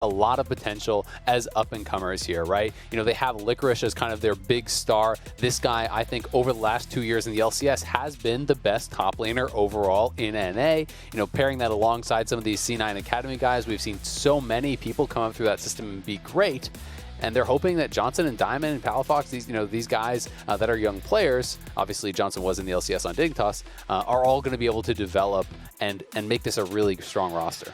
a lot of potential as up-and-comers here, right? You know, they have Licorice as kind of their big star. This guy, I think, over the last 2 years in the LCS has been the best top laner overall in NA. You know, pairing that alongside some of these C9 Academy guys, we've seen so many people come up through that system and be great. And they're hoping that Johnson and Diamond and Palafox, these guys that are young players, obviously Johnson was in the LCS on Dignitas, are all going to be able to develop and make this a really strong roster.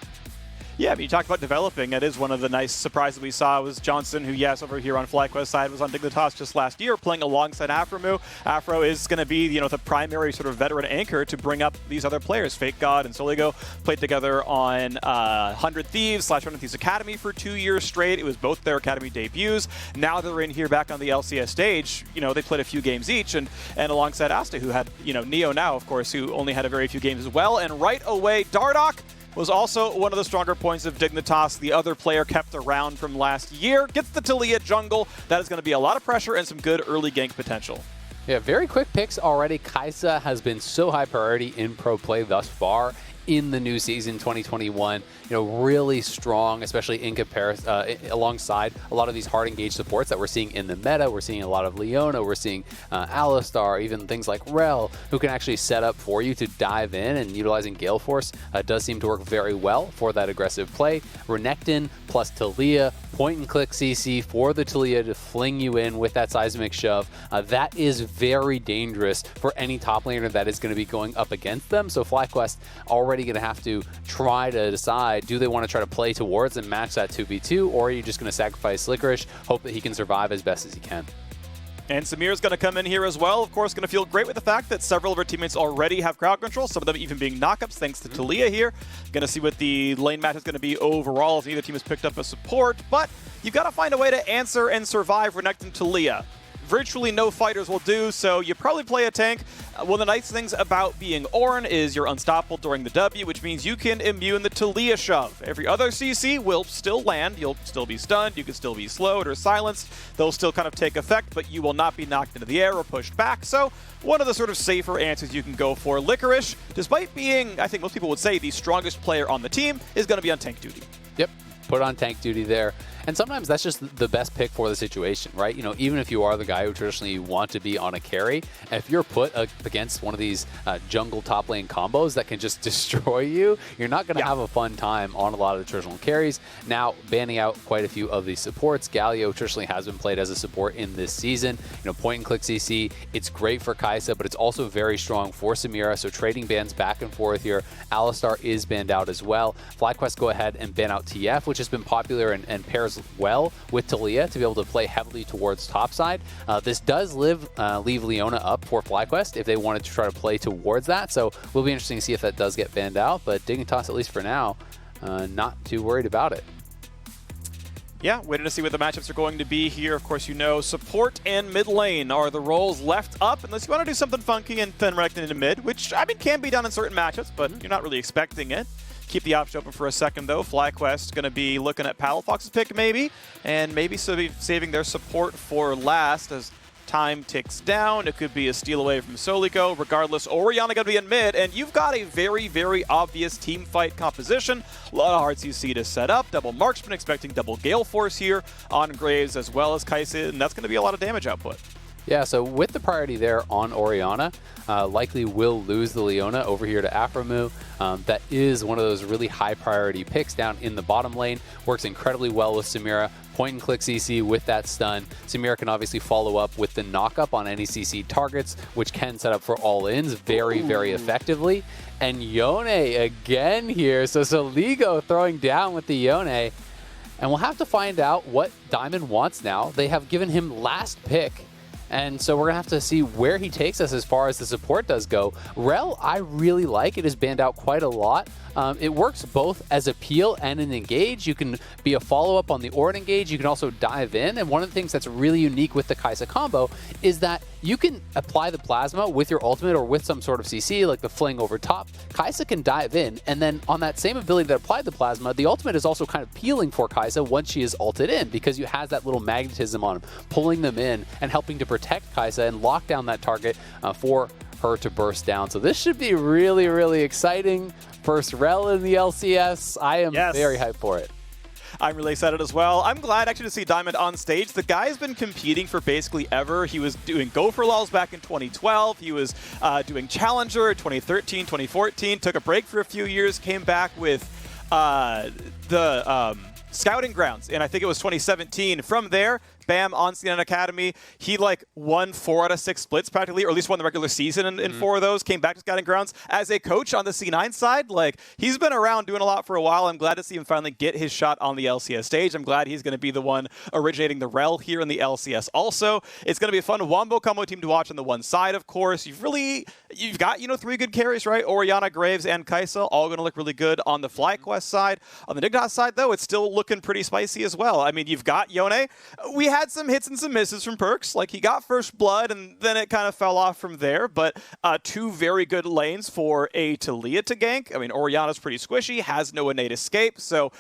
Yeah, but you talked about developing. It is one of the nice surprises we saw was Johnson, who, yes, over here on FlyQuest side was on Dignitas just last year, playing alongside Afromu. Afro is going to be, you know, the primary sort of veteran anchor to bring up these other players. Fake God and Soligo played together on 100 Thieves / 100 Thieves Academy for 2 years straight. It was both their academy debuts. Now they're in here back on the LCS stage. You know, they played a few games each, and alongside Asta, who had, you know, Neo now, of course, who only had a very few games as well. And right away, Dardoch was also one of the stronger points of Dignitas. The other player kept around from last year. Gets the Taliyah jungle. That is going to be a lot of pressure and some good early gank potential. Yeah, very quick picks already. Kai'Sa has been so high priority in pro play thus far in the new season 2021. You know, really strong, especially in comparison alongside a lot of these hard engaged supports that we're seeing in the meta. We're seeing a lot of Leona, we're seeing Alistar, even things like Rel, who can actually set up for you to dive in, and utilizing Gale Force does seem to work very well for that aggressive play. Renekton plus Taliyah, point and click CC for the Taliyah to fling you in with that seismic shove. That is very dangerous for any top laner that is going to be going up against them. So FlyQuest already going to have to try to decide, do they want to try to play towards and match that 2v2, or are you just going to sacrifice Licorice, hope that he can survive as best as he can? And Samir's going to come in here as well. Of course, going to feel great with the fact that several of her teammates already have crowd control, some of them even being knockups thanks to Taliyah here. Going to see what the lane match is going to be overall as neither team has picked up a support, but you've got to find a way to answer and survive Renekton Taliyah. Virtually no fighters will do, so you probably play a tank. One of the nice things about being Ornn is you're unstoppable during the W, which means you can immune the Taliyah shove. Every other CC will still land, you'll still be stunned, you can still be slowed or silenced. They'll still kind of take effect, but you will not be knocked into the air or pushed back. So one of the sort of safer answers you can go for. Licorice, despite being, I think most people would say, the strongest player on the team, is going to be on tank duty. Yep, put on tank duty there. And sometimes that's just the best pick for the situation, right? You know, even if you are the guy who traditionally want to be on a carry, if you're put against one of these jungle top lane combos that can just destroy you, you're not going to have a fun time on a lot of the traditional carries. Now, banning out quite a few of these supports. Galio traditionally has been played as a support in this season. You know, point and click CC, it's great for Kai'Sa, but it's also very strong for Samira. So trading bans back and forth here. Alistar is banned out as well. FlyQuest go ahead and ban out TF, which has been popular and pairs well with Taliyah to be able to play heavily towards topside. This does leave Leona up for FlyQuest if they wanted to try to play towards that. So will be interesting to see if that does get banned out. But Dignitas, at least for now, not too worried about it. Yeah, waiting to see what the matchups are going to be here. Of course, you know, support and mid lane are the roles left up, unless you want to do something funky and then Renekton into mid, which, I mean, can be done in certain matchups, but you're not really expecting it. Keep the option open for a second, though. FlyQuest going to be looking at Palafox's pick, maybe, and maybe saving their support for last as time ticks down. It could be a steal away from Soligo. Regardless, Orianna going to be in mid, and you've got a very, very obvious team fight composition. A lot of hard CC to set up. Double Marksman, expecting double Gale Force here on Graves as well as Kai'Sa, and that's going to be a lot of damage output. Yeah, so with the priority there on Orianna, likely will lose the Leona over here to Afromu. That is one of those really high priority picks down in the bottom lane. Works incredibly well with Samira. Point and click CC with that stun. Samira can obviously follow up with the knock-up on any CC targets, which can set up for all-ins very, very effectively. And Yone again here. So Soligo throwing down with the Yone. And we'll have to find out what Diamond wants now. They have given him last pick. And so we're going to have to see where he takes us as far as the support does go. Rel, I really like. It is banned out quite a lot. It works both as a peel and an engage. You can be a follow-up on the Ornn engage. You can also dive in. And one of the things that's really unique with the Kai'Sa combo is that you can apply the plasma with your ultimate or with some sort of CC, like the fling over top. Kai'Sa can dive in, and then on that same ability that applied the plasma, the ultimate is also kind of peeling for Kai'Sa once she is ulted in, because you has that little magnetism on him, pulling them in and helping to protect Kai'Sa and lock down that target for her to burst down. So this should be really, really exciting. First Rel in the LCS. I am very hyped for it. I'm really excited as well. I'm glad actually to see Diamond on stage. The guy's been competing for basically ever. He was doing Go for Lulz back in 2012. He was doing Challenger 2013, 2014. Took a break for a few years. Came back with the Scouting Grounds, and I think it was 2017. From there, bam, on CNN Academy. He like won 4 out of 6 splits practically, or at least won the regular season in 4 of those. Came back to Scouting Grounds as a coach on the C9 side. Like, he's been around doing a lot for a while. I'm glad to see him finally get his shot on the LCS stage. I'm glad he's going to be the one originating the rel here in the LCS also. It's going to be a fun Wombo combo team to watch on the one side, of course. You've got, 3 good carries, right? Orianna, Graves, and Kai'Sa, all going to look really good on the FlyQuest side. On the Dignitas side, though, it's still looking pretty spicy as well. I mean, you've got Yone. We had some hits and some misses from Perks. Like, he got first blood, and then it kind of fell off from there. But 2 very good lanes for a Taliyah to gank. I mean, Orianna's pretty squishy, has no innate escape. So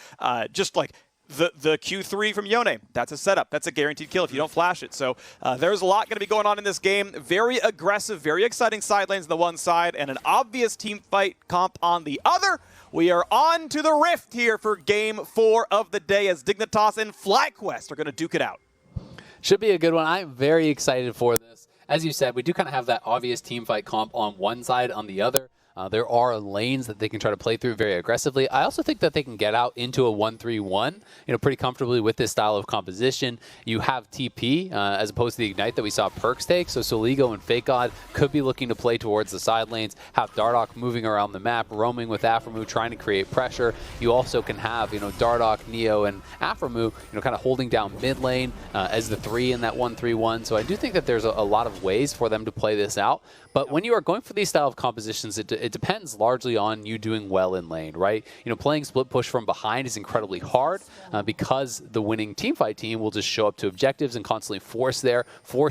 just like the Q3 from Yone, that's a setup. That's a guaranteed kill if you don't flash it. So there's a lot going to be going on in this game. Very aggressive, very exciting side lanes on the one side, and an obvious team fight comp on the other. We are on to the Rift here for Game 4 of the day as Dignitas and FlyQuest are going to duke it out. Should be a good one. I'm very excited for this. As you said, we do kind of have that obvious team fight comp on one side, on the other. There are lanes that they can try to play through very aggressively. I also think that they can get out into a 1-3-1, pretty comfortably with this style of composition. You have TP as opposed to the Ignite that we saw Perks take. So Soligo and FakeGod could be looking to play towards the side lanes, have Dardoch moving around the map, roaming with Aphromoo, trying to create pressure. You also can have, Dardoch, Neo, and Aphromoo, kind of holding down mid lane as the 3 in that 1-3-1. So I do think that there's a lot of ways for them to play this out. But when you are going for these style of compositions, it depends largely on you doing well in lane, right? Playing split push from behind is incredibly hard because the winning teamfight team will just show up to objectives and constantly force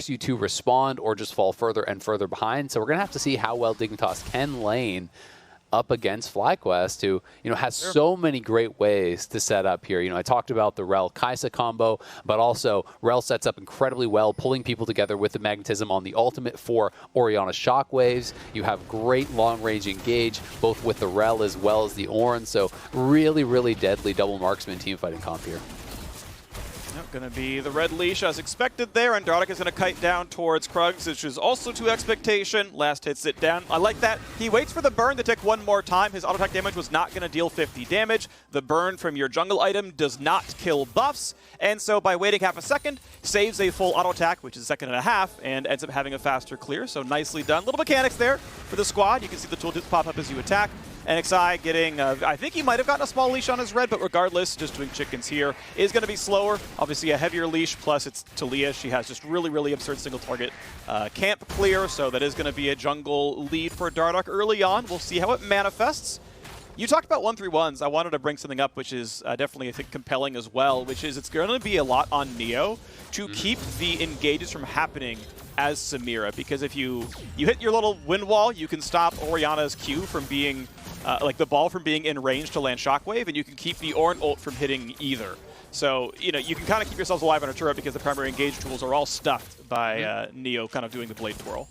you to respond or just fall further and further behind. So we're going to have to see how well Dignitas can lane up against FlyQuest, who has so many great ways to set up here. I talked about the Rel Kai'Sa combo, but also Rel sets up incredibly well, pulling people together with the magnetism on the ultimate for Orianna shockwaves. You have great long-range engage, both with the Rel as well as the Ornn. So really, really deadly double marksman team fighting comp here. Going to be the red leash as expected there, and Dardoch is going to kite down towards Krugs, which is also to expectation. Last hit sit down. I like that. He waits for the burn to tick one more time. His auto attack damage was not going to deal 50 damage. The burn from your jungle item does not kill buffs, and so by waiting half a second, saves a full auto attack, which is a second and a half, and ends up having a faster clear. So nicely done. Little mechanics there for the squad. You can see the tooltips pop up as you attack. NXI getting, I think he might have gotten a small leash on his red, but regardless, just doing chickens here is going to be slower. Obviously a heavier leash, plus it's Taliyah. She has just really, really absurd single target camp clear, so that is going to be a jungle lead for Dardoch early on. We'll see how it manifests. You talked about 1-3-1s. I wanted to bring something up which is definitely, I think, compelling as well, which is it's going to be a lot on Neo to keep the engages from happening as Samira, because if you hit your little wind wall, you can stop Orianna's Q from being like the ball from being in range to land Shockwave, and you can keep the Ornn ult from hitting either. So, you can kind of keep yourselves alive on a turret because the primary engage tools are all stuffed by Neo kind of doing the blade twirl.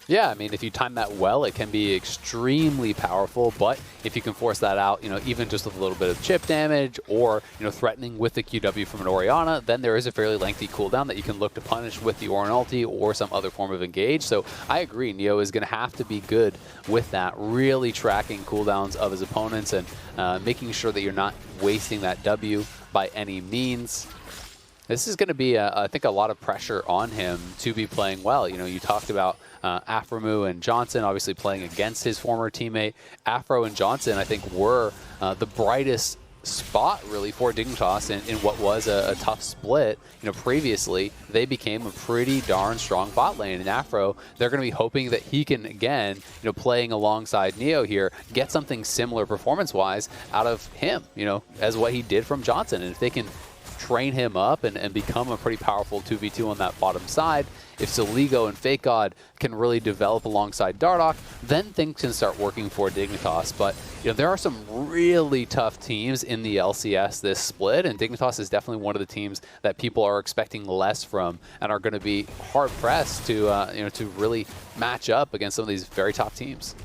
Yeah, I mean, if you time that well, it can be extremely powerful, but if you can force that out, even just with a little bit of chip damage or, threatening with the QW from an Orianna, then there is a fairly lengthy cooldown that you can look to punish with the Ornn ulti or some other form of engage. So I agree, Neo is going to have to be good with that, really tracking cooldowns of his opponents and making sure that you're not wasting that W by any means. This is going to be, I think, a lot of pressure on him to be playing well. You talked about Aphromoo and Johnson obviously playing against his former teammate. Afro and Johnson, I think, were the brightest spot really for Dignitas in what was a tough split. Previously they became a pretty darn strong bot lane. And Afro, they're going to be hoping that he can again, playing alongside Neo here, get something similar performance-wise out of him, as what he did from Johnson. And if they can train him up and become a pretty powerful 2v2 on that bottom side, if Soligo and FakeGod can really develop alongside Dardoch, then things can start working for Dignitas. But there are some really tough teams in the LCS this split, and Dignitas is definitely one of the teams that people are expecting less from and are going to be hard pressed to to really match up against some of these very top teams.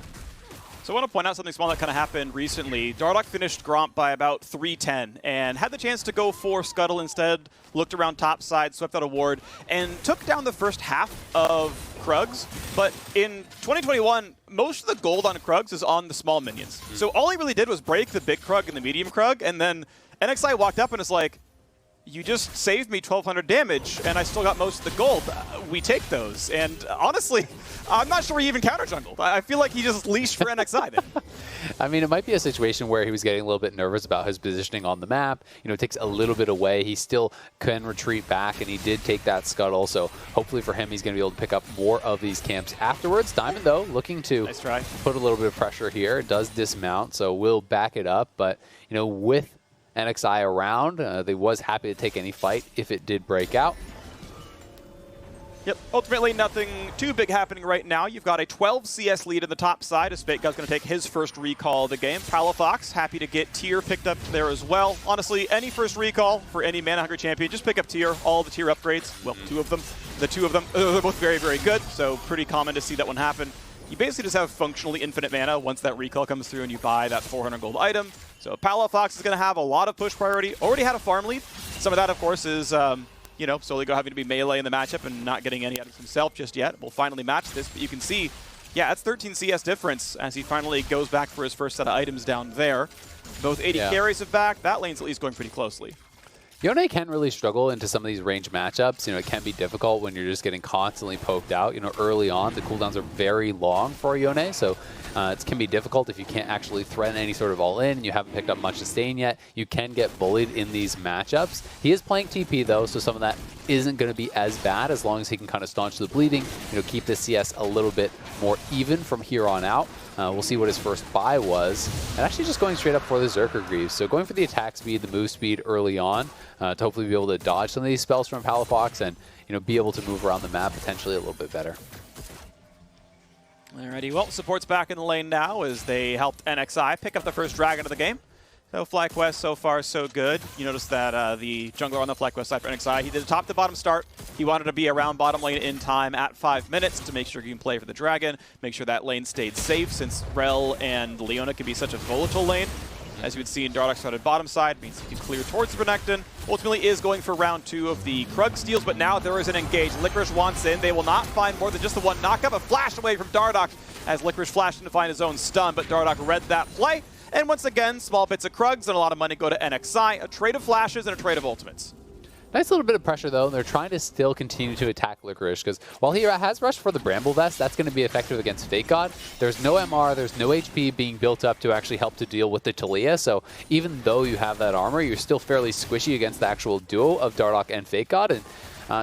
So I want to point out something small that kind of happened recently. Dardoch finished Gromp by about 310 and had the chance to go for Scuttle instead, looked around top side, swept out a ward, and took down the first half of Krugs. But in 2021, most of the gold on Krugs is on the small minions. So all he really did was break the big Krug and the medium Krug, and then NXI walked up and is like, you just saved me 1,200 damage, and I still got most of the gold. We take those. And honestly, I'm not sure he even counter-jungled. I feel like he just leashed for NXI then. I mean, it might be a situation where he was getting a little bit nervous about his positioning on the map. You know, it takes a little bit away. He still can retreat back, and he did take that Scuttle. So hopefully for him, he's going to be able to pick up more of these camps afterwards. Diamond, though, looking to nice try. Put a little bit of pressure here. It does dismount, so we'll back it up. But, you know, with NXI around, they was happy to take any fight if it did break out. Yep, ultimately nothing too big happening right now. You've got a 12 CS lead in the top side as FakeGod's going to take his first recall of the game. Palafox happy to get tier picked up there as well. Honestly, any first recall for any Mana Hungry champion, just pick up tier, all the tier upgrades. Well, two of them. The two of them, they're both very, very good, so pretty common to see that one happen. You basically just have functionally infinite mana once that recall comes through and you buy that 400 gold item. So Palafox is going to have a lot of push priority. Already had a farm lead. Some of that, of course, is you know, Soligo having to be melee in the matchup and not getting any items himself just yet. We'll finally match this, but you can see, yeah, that's 13 CS difference as he finally goes back for his first set of items down there. Both 80 carries have back. That lane's at least going pretty closely. Yone can really struggle into some of these range matchups. You know, it can be difficult when you're just getting constantly poked out. You know, early on, the cooldowns are very long for Yone, so it can be difficult if you can't actually threaten any sort of all-in. You haven't picked up much sustain yet. You can get bullied in these matchups. He is playing TP, though, so some of that isn't going to be as bad as long as he can kind of staunch the bleeding, you know, keep the CS a little bit more even from here on out. We'll see what his first buy was. And actually just going straight up for the Zerker Greaves. So going for the attack speed, the move speed early on to hopefully be able to dodge some of these spells from Palafox and, you know, be able to move around the map potentially a little bit better. Alrighty, well, support's back in the lane now as they helped NXI pick up the first dragon of the game. So FlyQuest so far so good. You notice that the jungler on the FlyQuest side for NXI, he did a top to bottom start. He wanted to be around bottom lane in time at 5 minutes to make sure he can play for the dragon, make sure that lane stayed safe since Rel and Leona can be such a volatile lane. As you would see, Dardoch started bottom side, means he can clear towards the Renekton. Ultimately is going for round 2 of the Krug steals, but now there is an engage. Licorice wants in. They will not find more than just the one knockup. A flash away from Dardoch as Licorice flashed in to find his own stun, but Dardoch read that play. And once again, small bits of Krugs and a lot of money go to NXI. A trade of flashes and a trade of ultimates. Nice little bit of pressure, though. They're trying to still continue to attack Licorice, because while he has rushed for the Bramble Vest, that's going to be effective against FakeGod. There's no MR, there's no HP being built up to actually help to deal with the Taliyah, so even though you have that armor, you're still fairly squishy against the actual duo of Dardoch and FakeGod, and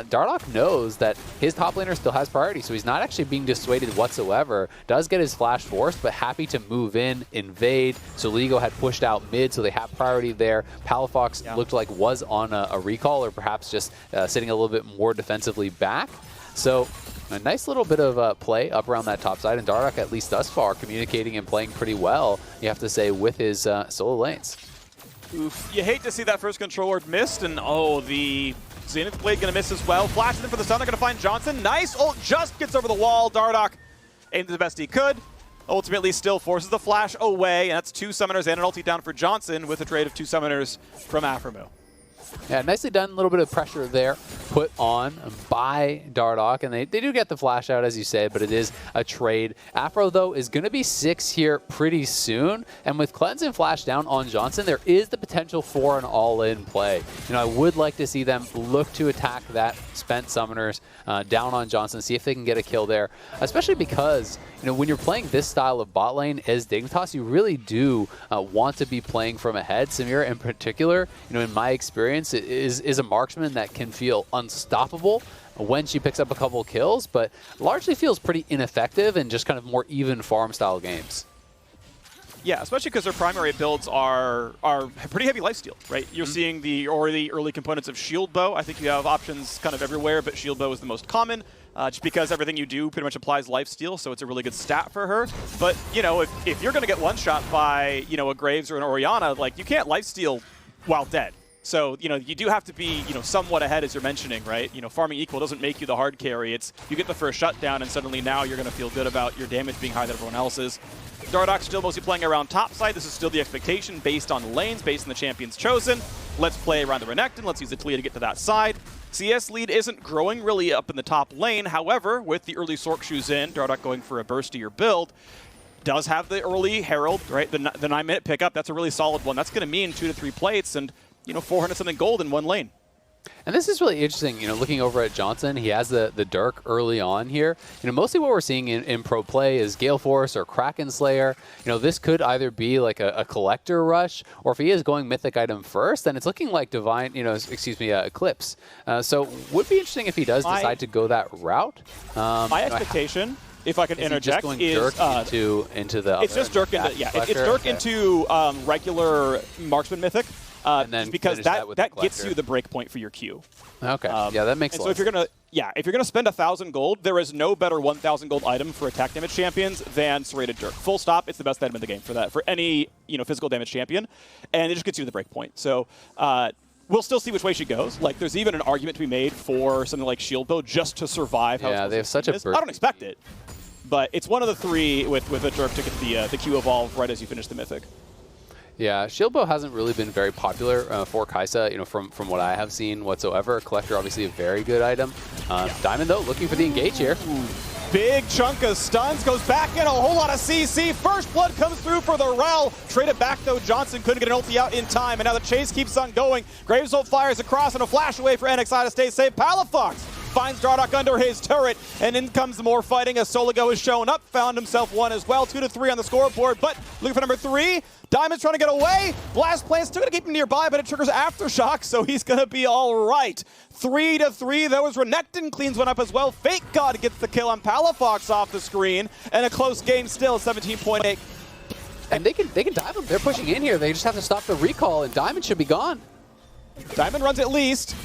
Dardoch knows that his top laner still has priority, so he's not actually being dissuaded whatsoever. Does get his flash forced, but happy to move in, invade. Soligo had pushed out mid, so they have priority there. Palafox looked like was on a recall, or perhaps just sitting a little bit more defensively back. So a nice little bit of play up around that top side, and Dardoch, at least thus far, communicating and playing pretty well, you have to say, with his solo lanes. Oof. You hate to see that first control ward missed, and oh, the Zenith Blade going to miss as well. Flashes in for the stun. They're going to find Johnson. Nice ult, just gets over the wall. Dardoch aimed the best he could. Ultimately still forces the flash away, and that's 2 summoners and an ulti down for Johnson with a trade of 2 summoners from Aframu. Yeah, nicely done. A little bit of pressure there put on by Dardoch, and they do get the flash out, as you said, but it is a trade. Afro, though, is going to be 6 here pretty soon, and with Cleanse and Flash down on Johnson, there is the potential for an all-in play. You know, I would like to see them look to attack that spent summoners down on Johnson, see if they can get a kill there, especially because, you know, when you're playing this style of bot lane as Dignitas, you really do want to be playing from ahead. Samira, in particular, you know, in my experience, is a marksman that can feel unstoppable when she picks up a couple kills, but largely feels pretty ineffective in just kind of more even farm style games. Yeah, especially because their primary builds are pretty heavy lifesteal, right? You're seeing the early components of Shield Bow. I think you have options kind of everywhere, but Shield Bow is the most common, just because everything you do pretty much applies lifesteal, so it's a really good stat for her. But, you know, if you're going to get one-shot by, you know, a Graves or an Orianna, like, you can't lifesteal while dead. So, you know, you do have to be, you know, somewhat ahead, as you're mentioning, right? You know, farming equal doesn't make you the hard carry. It's you get the first shutdown, and suddenly now you're going to feel good about your damage being higher than everyone else's. Dardoch still mostly playing around topside. This is still the expectation based on lanes, based on the champions chosen. Let's play around the Renekton. Let's use the Talia to get to that side. CS lead isn't growing really up in the top lane. However, with the early Sork shoes in, Dardoch going for a burstier build, does have the early Herald, right? The 9-minute pickup. That's a really solid one. That's going to mean 2 to 3 plates and 400-something gold in one lane. And this is really interesting, looking over at Johnson, he has the Dirk early on here. Mostly what we're seeing in pro play is Gale Force or Kraken Slayer. This could either be like a collector rush, or if he is going mythic item first, then it's looking like Divine, Eclipse. So would be interesting if he does decide to go that route. My expectation, if I can interject, is Dirk into the it's just Dirk into it's Dirk into regular marksman mythic. And then just because that gets you the breakpoint for your Q. Okay. Yeah, that makes sense. So if you're gonna spend 1,000 gold, there is no better 1,000 gold item for attack damage champions than Serrated Dirk. Full stop. It's the best item in the game for that, for any physical damage champion, and it just gets you the breakpoint. So we'll still see which way she goes. Like, there's even an argument to be made for something like Shield Bow just to survive. Yeah, they have such a. I don't expect it, but it's one of the three with a Dirk to get the Q evolve right as you finish the mythic. Yeah, Shield Bow hasn't really been very popular for Kai'Sa, from what I have seen whatsoever. Collector, obviously a very good item. Diamond, though, looking for the engage here. Big chunk of stuns, goes back in, a whole lot of CC. First blood comes through for the Rel. Traded back, though. Johnson couldn't get an ulti out in time, and now the chase keeps on going. Graveshold fires across, and a flash away for NXI to stay safe. Palafox finds Dardoch under his turret, and in comes more fighting as Soligo is showing up. Found himself one as well. 2 to 3 on the scoreboard, but looking for number 3. Diamond's trying to get away. Blast Plant's still going to keep him nearby, but it triggers Aftershock, so he's going to be all right. 3 to 3, though, as Renekton cleans one up as well. Fake God gets the kill on Palafox off the screen, and a close game still, 17.8. And they can dive them. They're pushing in here. They just have to stop the recall, and Diamond should be gone. Diamond runs at least.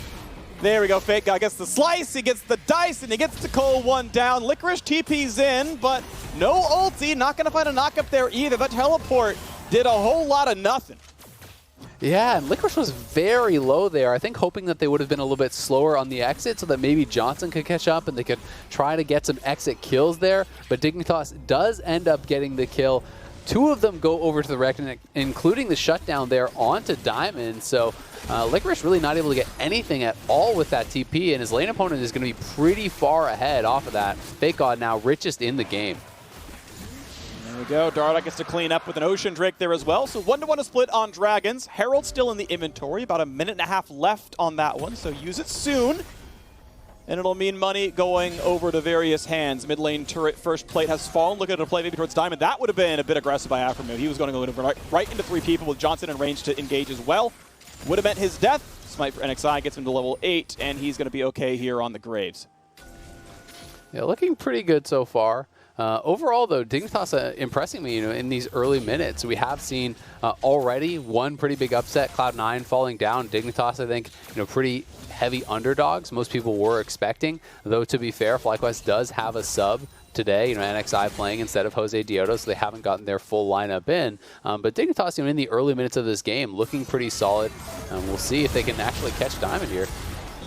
There we go. Fake God gets the slice, he gets the dice, and he gets to Cole one down. Licorice TP's in, but no ulti. Not going to find a knock up there either. That teleport did a whole lot of nothing. Yeah, and Licorice was very low there. I think hoping that they would have been a little bit slower on the exit so that maybe Johnson could catch up and they could try to get some exit kills there. But Dignitas does end up getting the kill. 2 of them go over to the Renekton, including the shutdown there onto Diamond. So Licorice really not able to get anything at all with that TP, and his lane opponent is going to be pretty far ahead off of that. Fake God now richest in the game. There we go. Dardoch gets to clean up with an Ocean Drake there as well. So 1-to-1 split on Dragons. Herald still in the inventory. About a minute and a half left on that one, so use it soon. And it'll mean money going over to various hands. Mid lane turret first plate has fallen. Looking at a play maybe towards Diamond. That would have been a bit aggressive by Aframu. He was going to go right into 3 people with Johnson in range to engage as well. Would have meant his death. Smite for NXI gets him to level 8, and he's going to be okay here on the Graves. Yeah, looking pretty good so far. Overall, though, Dignitas impressing me, in these early minutes. We have seen already one pretty big upset, Cloud9 falling down. Dignitas, I think, pretty heavy underdogs. Most people were expecting, though, to be fair, FlyQuest does have a sub today, NXI playing instead of Jose Diodo, so they haven't gotten their full lineup in. But Dignitas, in the early minutes of this game, looking pretty solid. We'll see if they can actually catch Diamond here.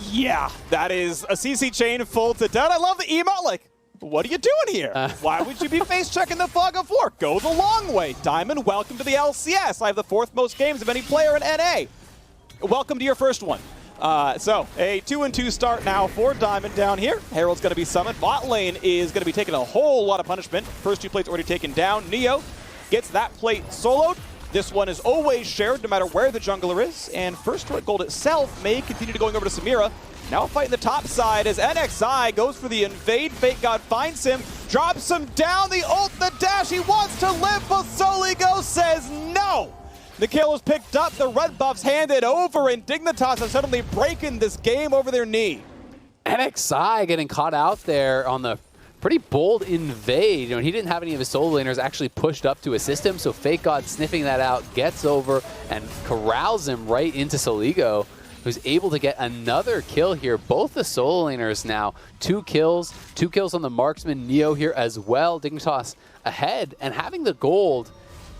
Yeah, that is a CC chain full to death. I love the emote, like, what are you doing here? Why would you be face checking the Fog of War? Go the long way. Diamond, welcome to the LCS. I have the 4th most games of any player in NA. Welcome to your first one. So a 2-2 start now for Diamond down here. Herald's going to be summoned. Bot lane is going to be taking a whole lot of punishment. First 2 plates already taken down. Neo gets that plate soloed. This one is always shared no matter where the jungler is. And first turret gold itself may continue to going over to Samira. Now fighting the top side as NXI goes for the invade. Fake God finds him, drops him down. The ult, the dash, he wants to live, but Soligo says no. The kill is picked up, the red buff's handed over, and Dignitas are suddenly breaking this game over their knee. NXI getting caught out there on the pretty bold invade. He didn't have any of his solo laners actually pushed up to assist him, so Fake God sniffing that out, gets over and corrals him right into Soligo, who's able to get another kill here. Both the solo laners now, 2 kills on the marksman. Neo here as well. Dignitas ahead and having the gold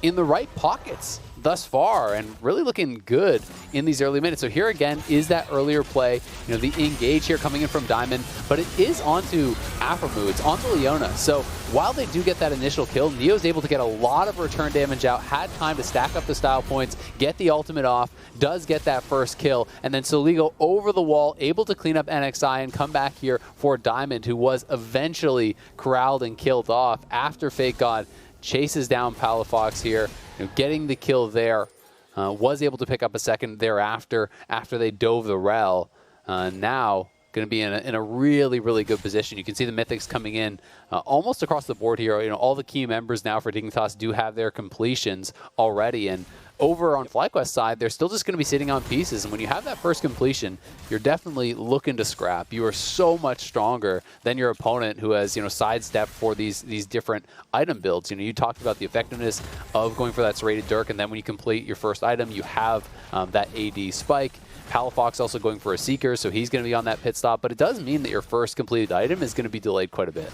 in the right pockets. thus far, and really looking good in these early minutes. So here again is that earlier play, you know, the engage here coming in from Diamond, but it is onto Aphromoo, it's onto Leona. So while they do get that initial kill, Neo's able to get a lot of return damage out, had time to stack up the style points, get the ultimate off, does get that first kill, and then Soligo over the wall, able to clean up NXI and come back here for Diamond, who was eventually corralled and killed off after Fake God chases down Palafox here, you know, getting the kill there. Was able to pick up a second thereafter after they dove the rel. Now going to be in a really, really good position. You can see the Mythics coming in almost across the board here. You know, all the key members now for Dignitas do have their completions already, and over on FlyQuest side, they're still just going to be sitting on pieces. And when you have that first completion, you're definitely looking to scrap. You are so much stronger than your opponent who has, you know, sidestepped for these different item builds. You know, you talked about the effectiveness of going for that serrated Dirk, and then when you complete your first item, you have that AD spike. Palafox also going for a Seeker, so he's going to be on that pit stop. But it does mean that your first completed item is going to be delayed quite a bit.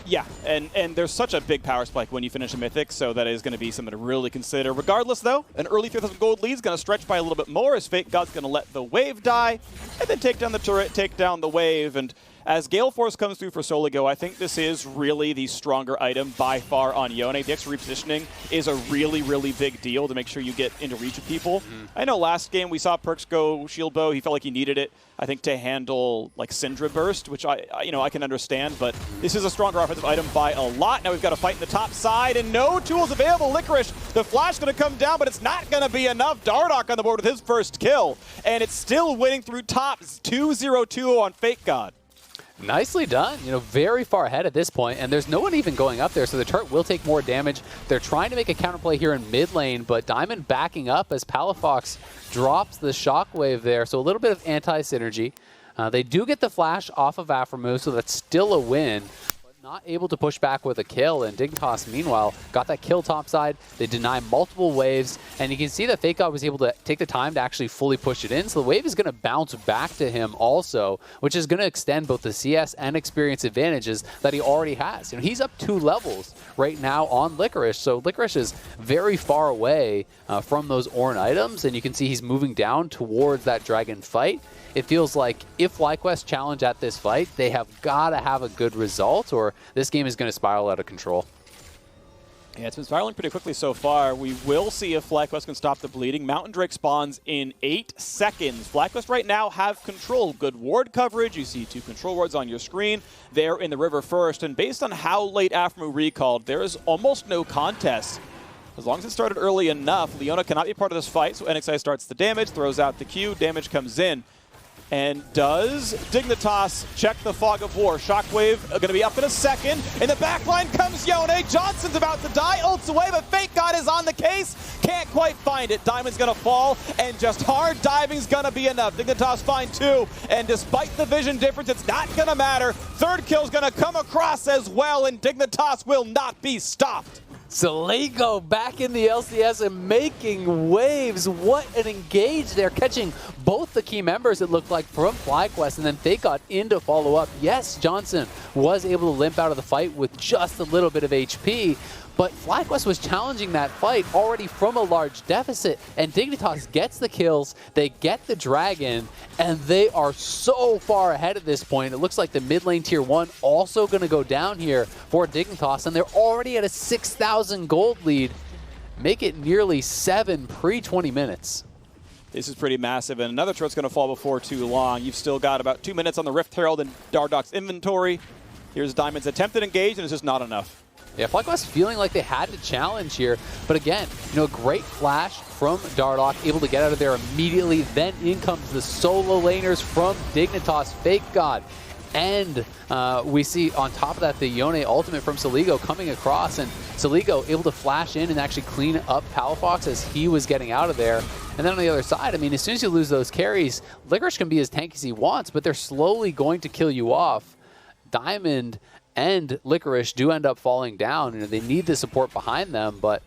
Yeah, and there's such a big power spike when you finish a Mythic, so that is going to be something to really consider. Regardless, though, an early 3,000 gold lead is going to stretch by a little bit more as Fake God's going to let the wave die, and then take down the turret, take down the wave, and as Gale Force comes through for Soligo, I think this is really the stronger item by far on Yone. The extra repositioning is a really, really big deal to make sure you get into reach of people. I know last game we saw Perks go Shield Bow. He felt like he needed it, I think, to handle like Syndra Burst, which I can understand, but this is a stronger offensive item by a lot. Now we've got to fight in the top side, and no tools available. Licorice, the flash going to come down, but it's not going to be enough. Dardoch on the board with his first kill, and it's still winning through top 2-0-2 on Fake God. Nicely done. You know, very far ahead at this point, and there's no one even going up there, so the turret will take more damage. They're trying to make a counterplay here in mid lane, but Diamond backing up as Palafox drops the shockwave there, so a little bit of anti-synergy. They do get the flash off of Aphromoo, so that's still a win. Not able to push back with a kill, and Dignitas, meanwhile, got that kill topside. They deny multiple waves, and you can see that Fake God was able to take the time to actually fully push it in, so the wave is going to bounce back to him also, which is going to extend both the CS and experience advantages that he already has. You know, he's up 2 levels right now on Licorice, so Licorice is very far away from those Ornn items, and you can see he's moving down towards that dragon fight. It feels like if FlyQuest challenge at this fight, they have got to have a good result, or this game is going to spiral out of control. Yeah, it's been spiraling pretty quickly so far. We will see if FlyQuest can stop the bleeding. Mountain Drake spawns in 8 seconds. FlyQuest right now have control. Good ward coverage. You see 2 control wards on your screen. They're in the river first, and based on how late Aphromoo recalled, there is almost no contest. As long as it started early enough, Leona cannot be part of this fight, so NXI starts the damage, throws out the Q, damage comes in. And does Dignitas check the fog of war? Shockwave going to be up in a second. In the back line comes Yone. Johnson's about to die. Ults away, but Fake God is on the case. Can't quite find it. Diamond's going to fall, and just hard diving's going to be enough. Dignitas find 2, and despite the vision difference, it's not going to matter. Third kill's going to come across as well, and Dignitas will not be stopped. Soligo back in the LCS and making waves. What an engage there, catching both the key members, it looked like, from FlyQuest, and then Fake God in to follow up. Yes, Johnson was able to limp out of the fight with just a little bit of HP, but FlyQuest was challenging that fight already from a large deficit, and Dignitas gets the kills, they get the dragon, and they are so far ahead at this point. It looks like the mid lane tier 1 also going to go down here for Dignitas, and they're already at a 6,000 gold lead. Make it nearly 7 pre-20 minutes. This is pretty massive, and another turret's going to fall before too long. You've still got about 2 minutes on the Rift Herald and Dardoch's inventory. Here's Diamond's attempted engage, and it's just not enough. Yeah, FlyQuest feeling like they had to challenge here, but again, you know, great flash from Dardoch, able to get out of there immediately. Then in comes the solo laners from Dignitas, Fake God, and we see on top of that the Yone ultimate from Soligo coming across, and Soligo able to flash in and actually clean up Palafox as he was getting out of there. And then on the other side, I mean, as soon as you lose those carries, Licorice can be as tanky as he wants, but they're slowly going to kill you off. Diamond and Licorice do end up falling down. You know, they need the support behind them, but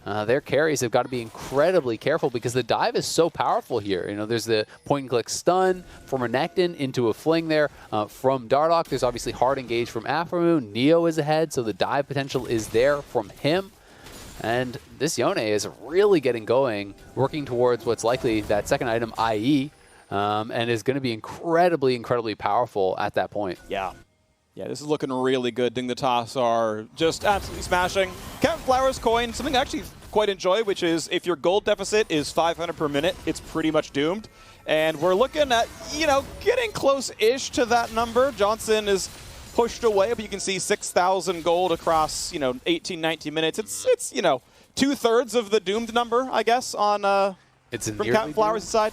their carries have got to be incredibly careful because the dive is so powerful here. You know, there's the point-and-click stun from Renekton into a fling there from Dardoch. There's obviously hard engage from Aphromoo. Neo is ahead, so the dive potential is there from him. And this Yone is really getting going, working towards what's likely that second item, IE, and is going to be incredibly, incredibly powerful at that point. Yeah. Yeah, this is looking really good. Dignitas are just absolutely smashing. Count Flowers coin, something I actually quite enjoy, which is if your gold deficit is 500 per minute, it's pretty much doomed. And we're looking at, you know, getting close-ish to that number. Johnson is pushed away, but you can see 6,000 gold across, you know, 18, 19 minutes. It's you know, 2/3 of the doomed number, I guess, on it's from Count Flowers' side.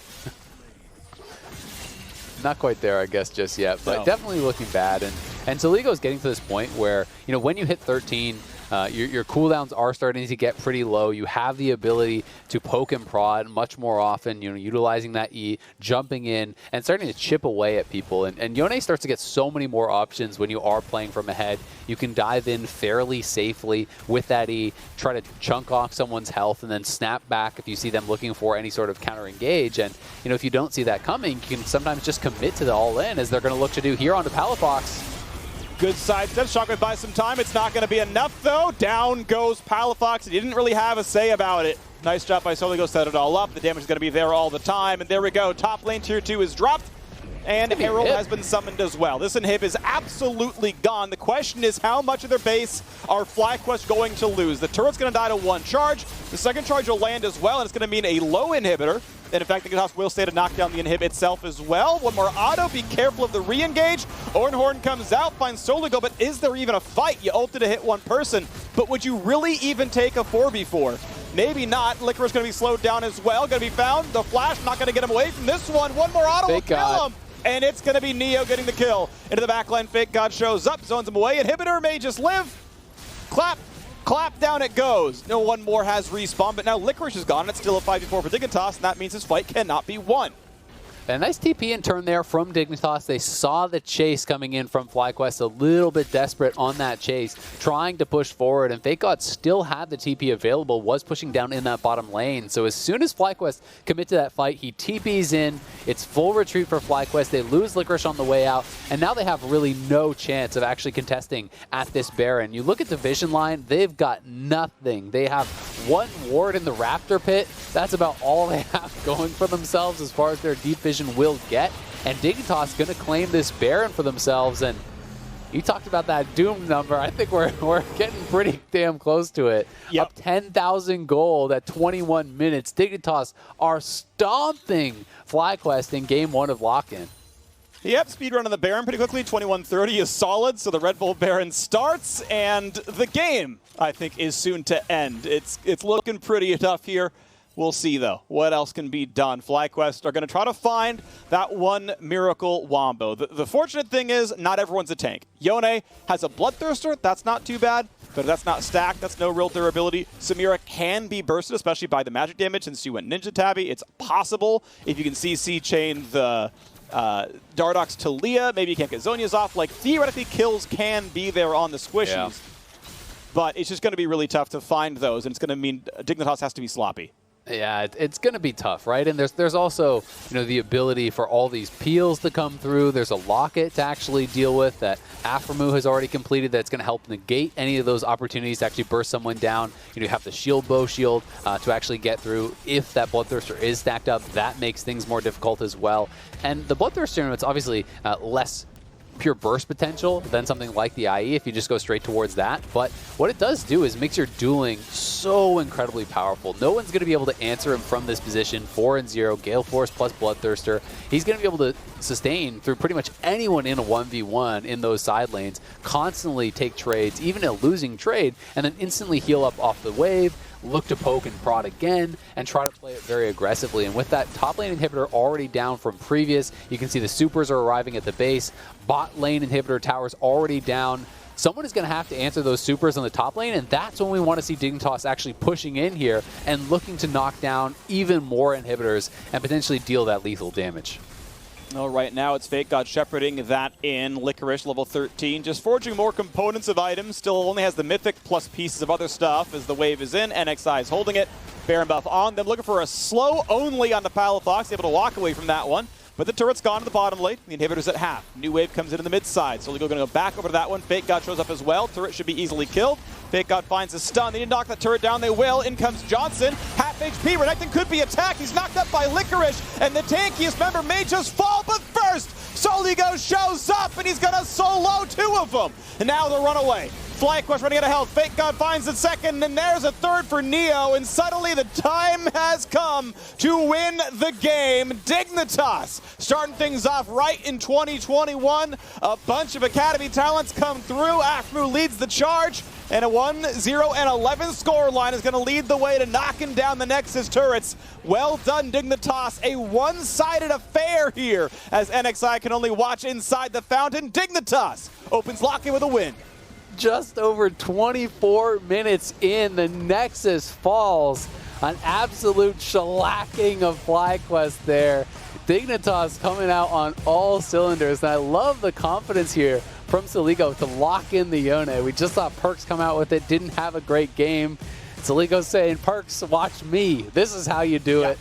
Not quite there, I guess, just yet, but No. definitely looking bad. And Tolego's getting to this point where, you know, when you hit 13, your cooldowns are starting to get pretty low. You have the ability to poke and prod much more often, you know, utilizing that E, jumping in, and starting to chip away at people. And Yone starts to get so many more options when you are playing from ahead. You can dive in fairly safely with that E, try to chunk off someone's health, and then snap back if you see them looking for any sort of counter engage. And, you know, if you don't see that coming, you can sometimes just commit to the all-in, as they're going to look to do here onto Palafox. Good sidestep. Shockwave buys some time. It's not going to be enough, though. Down goes Palafox. He didn't really have a say about it. Nice job by Soligo, set it all up. The damage is going to be there all the time. And there we go. Top lane tier 2 is dropped. And Herald has been summoned as well. This inhib is absolutely gone. The question is, how much of their base are FlyQuest going to lose? The turret's going to die to one charge. The second charge will land as well, and it's going to mean a low inhibitor. And in fact, Dignitas will stay to knock down the inhib itself as well. One more auto. Be careful of the re-engage. Ornhorn comes out, finds Soligo, but is there even a fight? You ulted to hit one person, but would you really even take a 4v4? Maybe not. Licorice going to be slowed down as well. Going to be found. The flash not going to get him away from this one. One more auto will kill him. And it's going to be Neo getting the kill. Into the backline, Fake God shows up, zones him away. Inhibitor may just live. Clap. Clap, down it goes. No one more has respawn, but now Licorice is gone. It's still a 5v4 for Dignitas, and that means his fight cannot be won. A nice TP in turn there from Dignitas. They saw the chase coming in from FlyQuest, a little bit desperate on that chase, trying to push forward, and Fake God still had the TP available, was pushing down in that bottom lane. So as soon as FlyQuest commit to that fight, he TPs in. It's full retreat for FlyQuest. They lose Licorice on the way out, and now they have really no chance of actually contesting at this Baron. You look at the vision line, they've got nothing. They have one ward in the Raptor pit. That's about all they have going for themselves as far as their deep vision will get, and Dignitas going to claim this Baron for themselves. And you talked about that Doom number. I think we're getting pretty damn close to it. Yep. Up 10,000 gold at 21 minutes. Dignitas are stomping FlyQuest in game 1 of Lock-In. Yep, speedrun on the Baron pretty quickly. 21:30 is solid, so the Red Bull Baron starts, and the game, I think, is soon to end. It's looking pretty tough here. We'll see, though, what else can be done. FlyQuest are going to try to find that one miracle wombo. The fortunate thing is, not everyone's a tank. Yone has a Bloodthirster. That's not too bad, but if that's not stacked, that's no real durability. Samira can be bursted, especially by the magic damage, since you went Ninja Tabby. It's possible. If you can CC chain the Dardox to Leah, maybe you can't get Zhonya's off. Like, theoretically, kills can be there on the squishies. Yeah. But it's just going to be really tough to find those, and it's going to mean Dignitas has to be sloppy. Yeah, it's going to be tough, right? And there's also, you know, the ability for all these peels to come through. There's a Locket to actually deal with that Aframu has already completed that's going to help negate any of those opportunities to actually burst someone down. You know, you have the shield bow shield to actually get through. If that Bloodthirster is stacked up, that makes things more difficult as well. And the Bloodthirster, it's obviously less pure burst potential than something like the IE if you just go straight towards that. But what it does do is makes your dueling so incredibly powerful. No one's going to be able to answer him from this position. 4-0, Gale Force plus Bloodthirster. He's going to be able to sustain through pretty much anyone in a 1v1 in those side lanes, constantly take trades, even a losing trade, and then instantly heal up off the wave, look to poke and prod again, and try to play it very aggressively. And with that top lane inhibitor already down from previous, you can see the supers are arriving at the base. Bot lane inhibitor towers already down. Someone is going to have to answer those supers on the top lane, and that's when we want to see Dignitas actually pushing in here and looking to knock down even more inhibitors and potentially deal that lethal damage. All right, now it's Fake God shepherding that in. Licorice, level 13, just forging more components of items. Still only has the Mythic plus pieces of other stuff as the wave is in. NXI is holding it. Baron buff on them, looking for a slow only on the Palafox, able to walk away from that one. But the turret's gone to the bottom lane. The inhibitor's at half. New wave comes in the mid side. So Soligo going to go back over to that one. Fake God shows up as well. Turret should be easily killed. Fake God finds a stun. They need to knock that turret down. They will. In comes Johnson. Half HP. Renekton could be attacked. He's knocked up by Licorice. And the tankiest member may just fall. But first, Soligo shows up and he's going to solo 2 of them. And now the runaway. FlyQuest running out of health. Fake God finds it second, and there's a third for Neo, and suddenly the time has come to win the game. Dignitas starting things off right in 2021. A bunch of Academy talents come through. Afmu leads the charge, and a 1-0-11 scoreline is going to lead the way to knocking down the Nexus turrets. Well done, Dignitas. A one-sided affair here, as NXI can only watch inside the fountain. Dignitas opens Lock-In with a win. Just over 24 minutes in, the Nexus falls. An absolute shellacking of FlyQuest there. Dignitas coming out on all cylinders, and I love the confidence here from Soligo to lock in the Yone. We just saw Perks come out with it, didn't have a great game. Soligo saying, Perks, watch me. This is how you do it.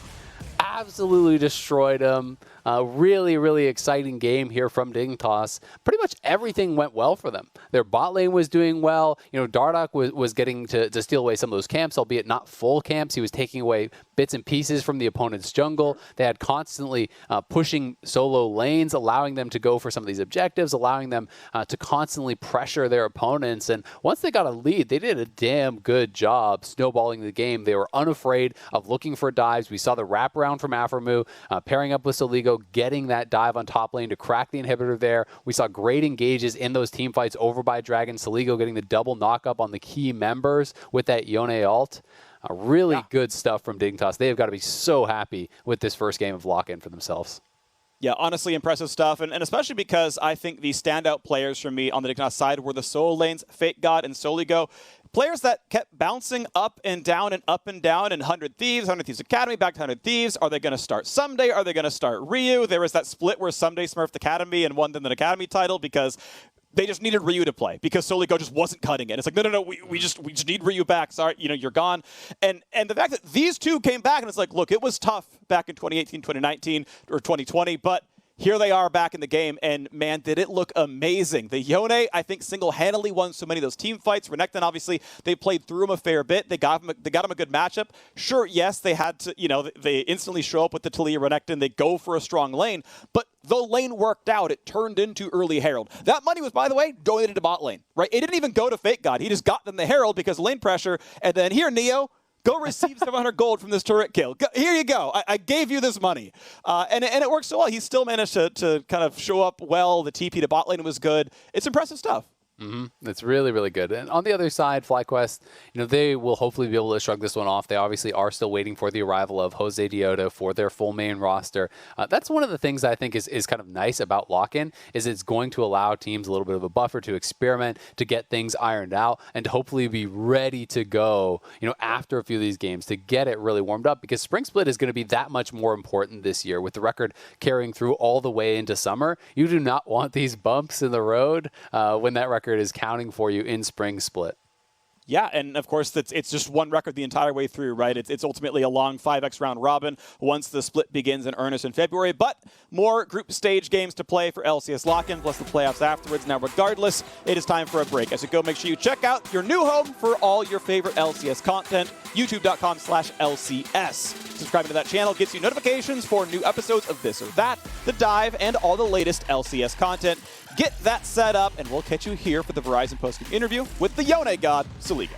Absolutely destroyed him. Really, really exciting game here from Dignitas. Pretty much everything went well for them. Their bot lane was doing well. You know, Dardoch was getting to steal away some of those camps, albeit not full camps. He was taking away bits and pieces from the opponent's jungle. They had constantly pushing solo lanes, allowing them to go for some of these objectives, allowing them to constantly pressure their opponents. And once they got a lead, they did a damn good job snowballing the game. They were unafraid of looking for dives. We saw the wraparound from Aframu, pairing up with Soligo, getting that dive on top lane to crack the inhibitor there. We saw great engages in those team fights over by Dragon. Soligo getting the double knock-up on the key members with that Yone ult. Really good stuff from Dignitas. They have got to be so happy with this first game of Lock-In for themselves. Yeah, honestly impressive stuff, and especially because I think the standout players for me on the Dignitas side were the solo lanes, Fake God and Soligo. Players that kept bouncing up and down and up and down in 100 Thieves Academy, back to 100 Thieves. Are they going to start Someday? Are they going to start Ryu? There was that split where Someday smurfed Academy and won them the Academy title because they just needed Ryu to play because Soligo just wasn't cutting it. It's like, no, we just need Ryu back. Sorry, you're gone. And the fact that these two came back, and it's like, look, it was tough back in 2018, 2019, or 2020, but here they are back in the game, and man, did it look amazing. The Yone, I think, single-handedly won so many of those team fights. Renekton, obviously, they played through him a fair bit. They got him a good matchup. Sure, yes, they had to, they instantly show up with the Talia Renekton. They go for a strong lane, but the lane worked out. It turned into early Herald. That money was, by the way, donated to bot lane, right? It didn't even go to Fake God. He just got them the Herald because of lane pressure, and then here, Neo, go receive 700 gold from this turret kill. Here you go. I gave you this money. And it worked so well. He still managed to kind of show up well. The TP to bot lane was good. It's impressive stuff. It's really, really good. And on the other side, FlyQuest, they will hopefully be able to shrug this one off. They obviously are still waiting for the arrival of Jose Dioto for their full main roster. That's one of the things that I think is kind of nice about Lock-In, is it's going to allow teams a little bit of a buffer to experiment, to get things ironed out, and to hopefully be ready to go, after a few of these games to get it really warmed up, because Spring Split is going to be that much more important this year with the record carrying through all the way into summer. You do not want these bumps in the road when that record is counting for you in Spring Split. Yeah, and of course, it's just one record the entire way through, right? It's ultimately a long 5x round robin once the split begins in earnest in February, but more group stage games to play for LCS Lock-In, plus the playoffs afterwards. Now, regardless, it is time for a break. As you go, make sure you check out your new home for all your favorite LCS content, youtube.com/LCS. Subscribing to that channel gets you notifications for new episodes of This or That, The Dive, and all the latest LCS content. Get that set up, and we'll catch you here for the Verizon post-game interview with the Yone God, Soligo.